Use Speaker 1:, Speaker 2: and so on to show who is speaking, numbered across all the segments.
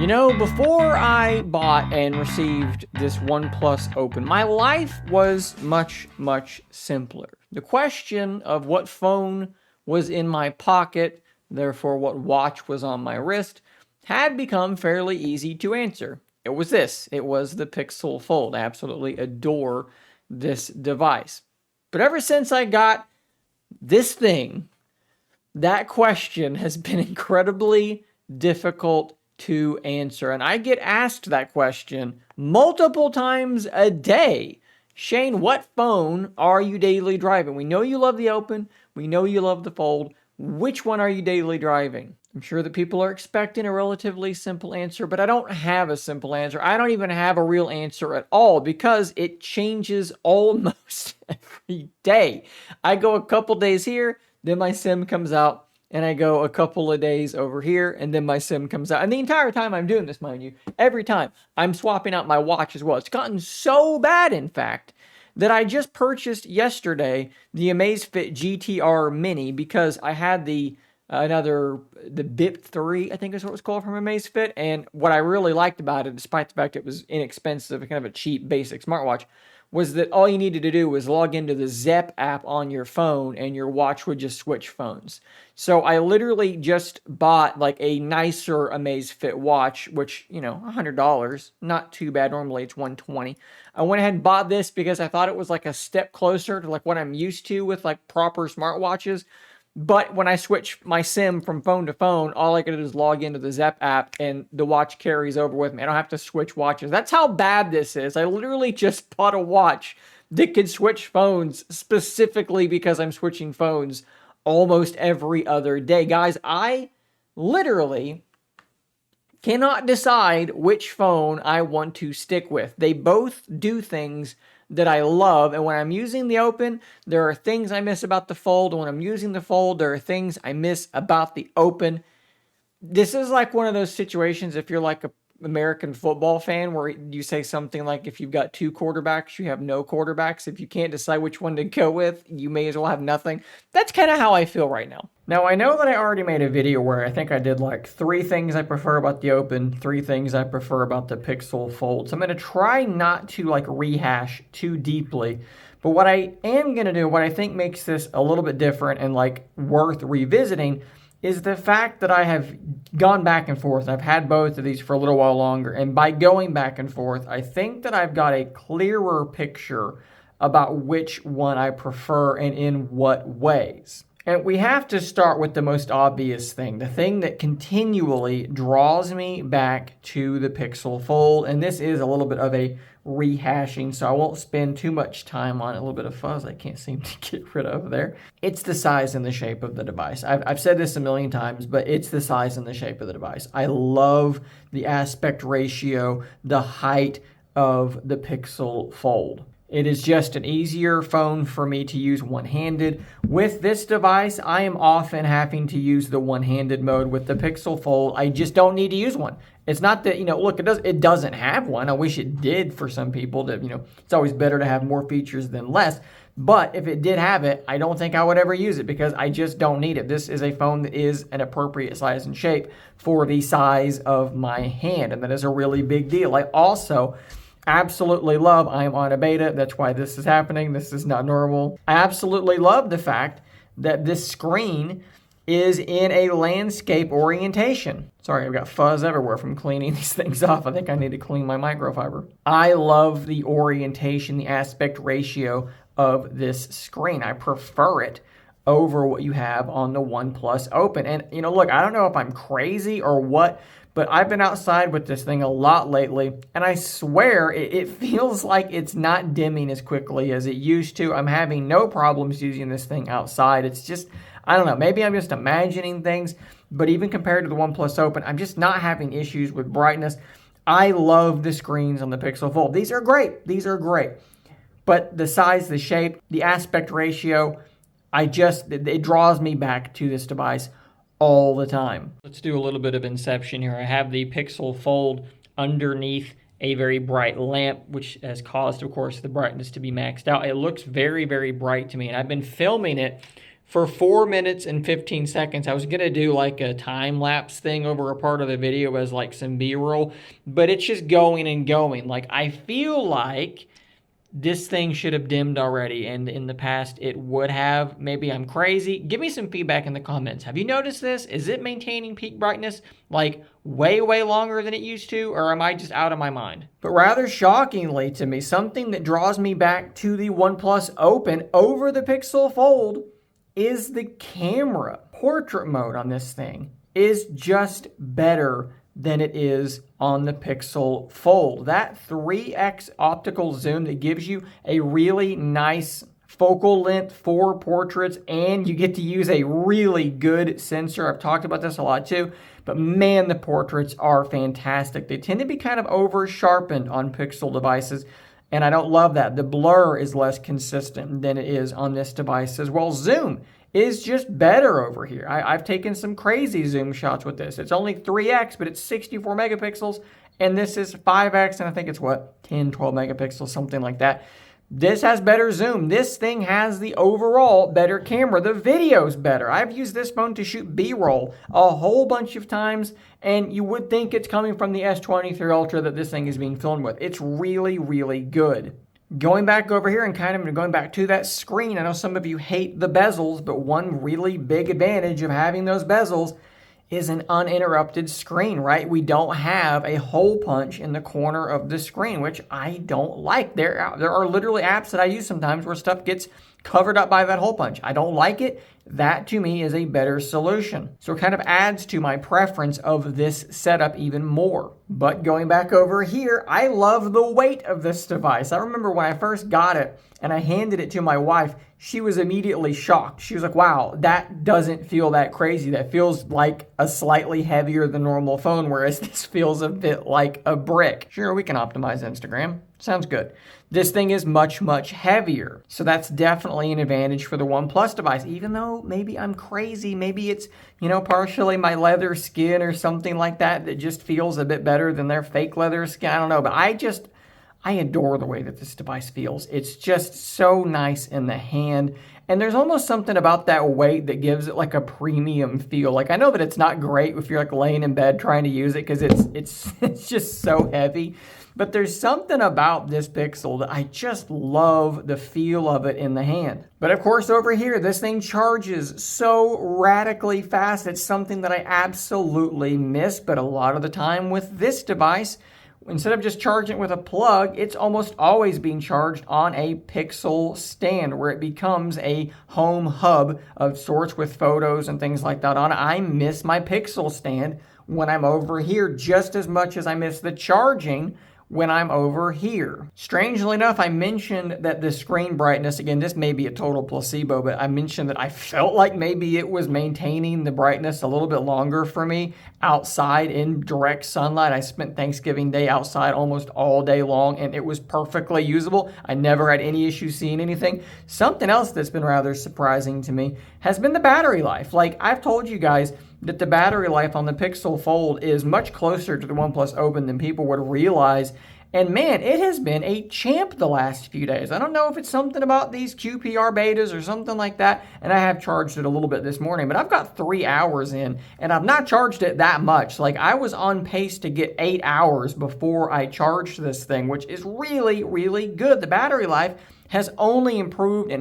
Speaker 1: You know, before I bought and received this OnePlus Open, my life was much, much simpler. The question of what phone was in my pocket, therefore what watch was on my wrist, had become fairly easy to answer. It was this. It was the Pixel Fold. I absolutely adore this device. But ever since I got this thing, that question has been incredibly difficult to answer. And I get asked that question multiple times a day. Shane, what phone are you daily driving? We know you love the Open. We know you love the Fold. Which one are you daily driving? I'm sure that people are expecting a relatively simple answer, but I don't have a simple answer. I don't even have a real answer at all because it changes almost every day. I go a couple days here, then my SIM comes out, and I go a couple of days over here, and then my SIM comes out. And the entire time I'm doing this, mind you, every time I'm swapping out my watch as well. It's gotten so bad, in fact, that I just purchased yesterday the Amazfit GTR Mini because I had the BIP 3, I think is what it was called, from Amazfit. And what I really liked about it, despite the fact it was inexpensive, kind of a cheap basic smartwatch, was that all you needed to do was log into the Zep app on your phone and your watch would just switch phones. So I literally just bought like a nicer Amazfit watch, which, you know, $100, not too bad. Normally it's $120. I went ahead and bought this because I thought it was like a step closer to like what I'm used to with like proper smartwatches. But when I switch my SIM from phone to phone, all I gotta do is log into the Zep app and the watch carries over with me. I don't have to switch watches. That's how bad this is. I literally just bought a watch that could switch phones specifically because I'm switching phones almost every other day. Guys, I literally cannot decide which phone I want to stick with. They both do things that I love, and when I'm using the Open, there are things I miss about the Fold, and when I'm using the Fold, there are things I miss about the Open. This is like one of those situations, if you're like a American football fan, where you say something like, if you've got two quarterbacks, you have no quarterbacks. If you can't decide which one to go with, you may as well have nothing. That's kind of how I feel right now. Now, I know that I already made a video where I think I did like 3 things I prefer about the Open, 3 things I prefer about the Pixel Fold. So I'm going to try not to like rehash too deeply. But what I am going to do, what I think makes this a little bit different and like worth revisiting, is the fact that I have gone back and forth. I've had both of these for a little while longer. And by going back and forth, I think that I've got a clearer picture about which one I prefer and in what ways. And we have to start with the most obvious thing, the thing that continually draws me back to the Pixel Fold. And this is a little bit of a rehashing, so I won't spend too much time on it. A little bit of fuzz I can't seem to get rid of there. It's the size and the shape of the device. I've said this a million times, but it's the size and the shape of the device. I love the aspect ratio, the height of the Pixel Fold. It is just an easier phone for me to use one-handed. With this device, I am often having to use the one-handed mode. With the Pixel Fold, I just don't need to use one. It's not that, look, it doesn't have one. I wish it did for some people. It's always better to have more features than less. But if it did have it, I don't think I would ever use it because I just don't need it. This is a phone that is an appropriate size and shape for the size of my hand, and that is a really big deal. I also absolutely love, I am on a beta, that's why this is happening, this is not normal. I absolutely love the fact that this screen is in a landscape orientation. Sorry, I've got fuzz everywhere from cleaning these things off. I think I need to clean my microfiber. I love the orientation, the aspect ratio of this screen. I prefer it over what you have on the OnePlus Open. And, look, I don't know if I'm crazy or what, but I've been outside with this thing a lot lately, and I swear it feels like it's not dimming as quickly as it used to. I'm having no problems using this thing outside. It's just, I don't know, maybe I'm just imagining things, but even compared to the OnePlus Open, I'm just not having issues with brightness. I love the screens on the Pixel Fold. These are great. These are great. But the size, the shape, the aspect ratio, it draws me back to this device all the time. Let's do a little bit of inception here. I have the Pixel Fold underneath a very bright lamp, which has caused, of course, the brightness to be maxed out. It looks very, very bright to me, and I've been filming it for 4 minutes and 15 seconds. I was going to do like a time lapse thing over a part of the video as like some B-roll, but it's just going and going. Like, I feel like this thing should have dimmed already, and in the past it would have. Maybe I'm crazy. Give me some feedback in the comments. Have you noticed this? Is it maintaining peak brightness like way longer than it used to, or am I just out of my mind? But rather shockingly to me, something that draws me back to the OnePlus Open over the Pixel Fold is the camera. Portrait mode on this thing is just better than it is on the Pixel Fold. That 3x optical zoom that gives you a really nice focal length for portraits, and you get to use a really good sensor. I've talked about this a lot too, but man, the portraits are fantastic. They tend to be kind of over sharpened on Pixel devices, and I don't love that. The blur is less consistent than it is on this device as well. Zoom is just better over here. I've taken some crazy zoom shots with this. It's only 3x, but it's 64 megapixels, and this is 5x, and I think it's 10, 12 megapixels, something like that. This has better zoom. This thing has the overall better camera. The video's better. I've used this phone to shoot B-roll a whole bunch of times, and you would think it's coming from the S23 Ultra that this thing is being filmed with. It's really good. Going back over here and kind of going back to that screen, I know some of you hate the bezels, but one really big advantage of having those bezels is an uninterrupted screen, right? We don't have a hole punch in the corner of the screen, which I don't like. There are literally apps that I use sometimes where stuff gets covered up by that hole punch. I don't like it. That to me is a better solution. So it kind of adds to my preference of this setup even more. But going back over here, I love the weight of this device. I remember when I first got it and I handed it to my wife, she was immediately shocked. She was like, wow, that doesn't feel that crazy. That feels like a slightly heavier than normal phone, whereas this feels a bit like a brick. Sure, we can optimize Instagram. Sounds good. This thing is much heavier. So that's definitely an advantage for the OnePlus device, even though maybe I'm crazy. Maybe it's, partially my leather skin or something like that that just feels a bit better than their fake leather skin. I don't know, but I adore the way that this device feels. It's just so nice in the hand. And there's almost something about that weight that gives it like a premium feel. Like, I know that it's not great if you're like laying in bed trying to use it because it's just so heavy. But there's something about this Pixel that I just love the feel of it in the hand. But of course over here, this thing charges so radically fast. It's something that I absolutely miss. But a lot of the time with this device, instead of just charging it with a plug, it's almost always being charged on a Pixel stand where it becomes a home hub of sorts with photos and things like that on it. I miss my Pixel stand when I'm over here just as much as I miss the charging when I'm over here. Strangely enough, I mentioned that the screen brightness, again, this may be a total placebo, but I mentioned that I felt like maybe it was maintaining the brightness a little bit longer for me outside in direct sunlight. I spent Thanksgiving Day outside almost all day long, and it was perfectly usable. I never had any issue seeing anything. Something else that's been rather surprising to me has been the battery life. Like, I've told you guys that the battery life on the Pixel Fold is much closer to the OnePlus Open than people would realize. And man, it has been a champ the last few days. I don't know if it's something about these QPR betas or something like that, and I have charged it a little bit this morning, but I've got 3 hours in, and I've not charged it that much. Like, I was on pace to get 8 hours before I charged this thing, which is really good. The battery life has only improved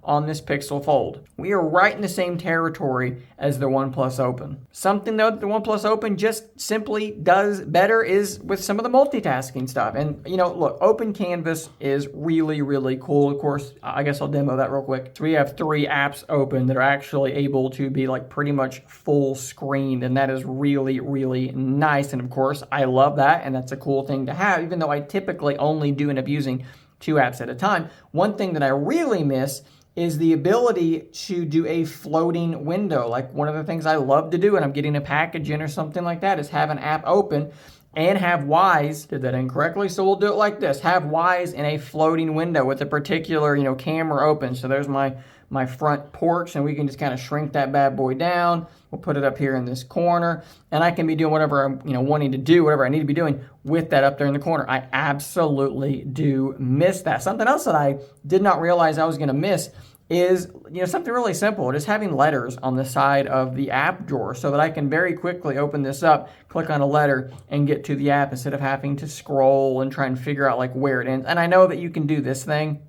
Speaker 1: on this Pixel Fold. We are right in the same territory as the OnePlus Open. Something though that the OnePlus Open just simply does better is with some of the multitasking stuff. And look, Open Canvas is really cool. Of course, I guess I'll demo that real quick. So we have 3 apps open that are actually able to be like pretty much full screened, and that is really nice. And of course, I love that, and that's a cool thing to have, even though I typically only do end up using 2 apps at a time. One thing that I really miss is the ability to do a floating window. Like, one of the things I love to do when I'm getting a package in or something like that is have an app open and have Wise, did that incorrectly, so we'll do it like this, have Wise in a floating window with a particular, camera open. So there's my front porch, and we can just kind of shrink that bad boy down. We'll put it up here in this corner, and I can be doing whatever I'm, wanting to do, whatever I need to be doing with that up there in the corner. I absolutely do miss that. Something else that I did not realize I was going to miss is, something really simple. Just having letters on the side of the app drawer so that I can very quickly open this up, click on a letter, and get to the app instead of having to scroll and try and figure out like where it ends. And I know that you can do this thing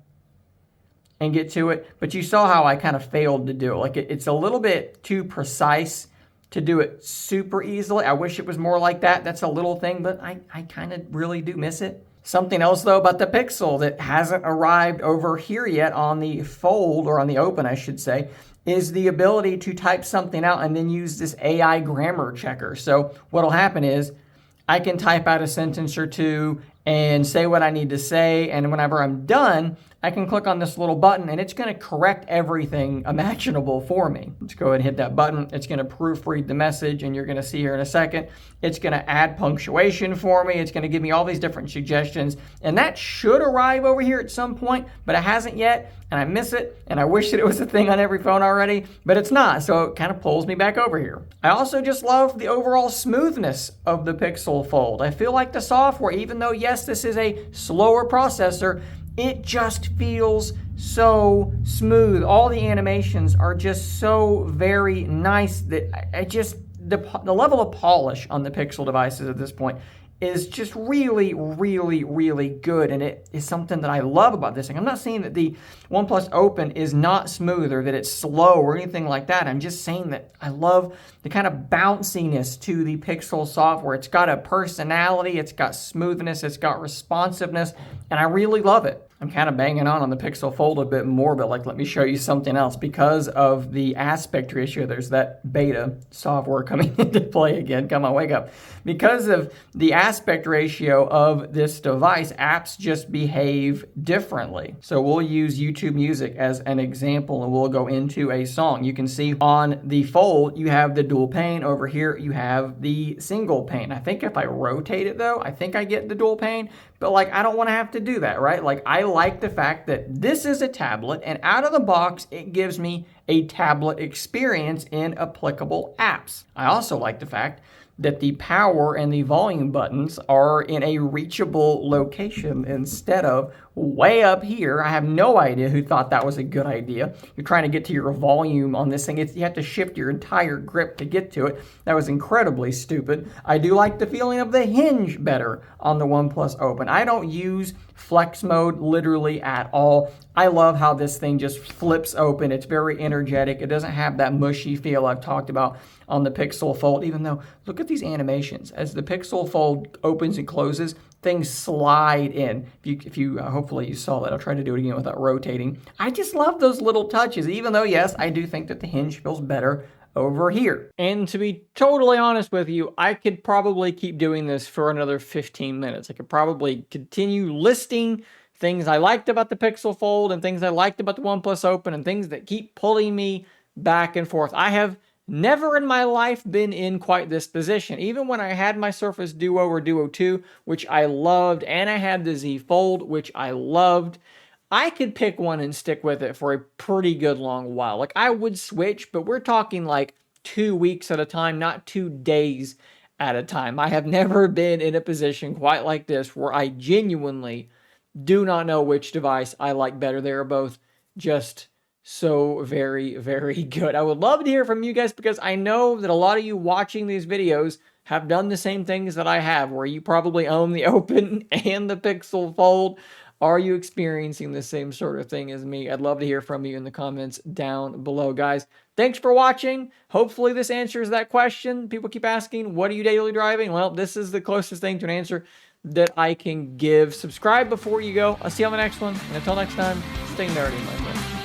Speaker 1: and get to it, but you saw how I kind of failed to do it. Like it's a little bit too precise to do it super easily. I wish it was more like that. That's a little thing, but I kind of really do miss it. Something else though about the Pixel that hasn't arrived over here yet on the Fold, or on the Open I should say, is the ability to type something out and then use this AI grammar checker. So what'll happen is I can type out a sentence or two and say what I need to say, and whenever I'm done, I can click on this little button and it's going to correct everything imaginable for me. Let's go ahead and hit that button. It's going to proofread the message, and you're going to see here in a second, it's going to add punctuation for me. It's going to give me all these different suggestions, and that should arrive over here at some point, but it hasn't yet, and I miss it, and I wish that it was a thing on every phone already, but it's not, so it kind of pulls me back over here. I also just love the overall smoothness of the Pixel Fold. I feel like the software, even though yes, this is a slower processor, it just feels so smooth. All the animations are just so very nice that the level of polish on the Pixel devices at this point is just really, really, really good. And it is something that I love about this thing. I'm not saying that the OnePlus Open is not smooth or that it's slow or anything like that. I'm just saying that I love the kind of bounciness to the Pixel software. It's got a personality, it's got smoothness, it's got responsiveness, and I really love it. I'm kind of banging on the Pixel Fold a bit more, but let me show you something else. Because of the aspect ratio, there's that beta software coming into play again. Come on, wake up. Because of the aspect ratio of this device, apps just behave differently. So we'll use YouTube Music as an example, and we'll go into a song. You can see on the Fold, you have the dual pane. Over here, you have the single pane. I think if I rotate it though, I think I get the dual pane, but I don't want to have to do that, right? I like the fact that this is a tablet, and out of the box, it gives me a tablet experience in applicable apps. I also like the fact that the power and the volume buttons are in a reachable location instead of way up here. I have no idea who thought that was a good idea. You're trying to get to your volume on this thing. You have to shift your entire grip to get to it. That was incredibly stupid. I do like the feeling of the hinge better on the OnePlus Open. I don't use flex mode literally at all. I love how this thing just flips open. It's very energetic. It doesn't have that mushy feel I've talked about on the Pixel Fold, even though, look at these animations. As the Pixel Fold opens and closes, things slide in. If you hopefully you saw that. I'll try to do it again without rotating. I just love those little touches, even though, yes, I do think that the hinge feels better over here. And to be totally honest with you, I could probably keep doing this for another 15 minutes. I could probably continue listing things I liked about the Pixel Fold and things I liked about the OnePlus Open and things that keep pulling me back and forth. I have never in my life been in quite this position. Even when I had my Surface Duo or Duo 2, which I loved, and I had the Z Fold, which I loved, I could pick one and stick with it for a pretty good long while. I would switch, but we're talking 2 weeks at a time, not 2 days at a time. I have never been in a position quite like this where I genuinely do not know which device I like better. They are both just so very, very good. I would love to hear from you guys, because I know that a lot of you watching these videos have done the same things that I have, where you probably own the Open and the Pixel Fold. Are you experiencing the same sort of thing as me? I'd love to hear from you in the comments down below, guys. Thanks for watching. Hopefully this answers that question. People keep asking, what are you daily driving? Well, this is the closest thing to an answer that I can give. Subscribe before you go. I'll see you on the next one. And until next time, stay nerdy, my friend.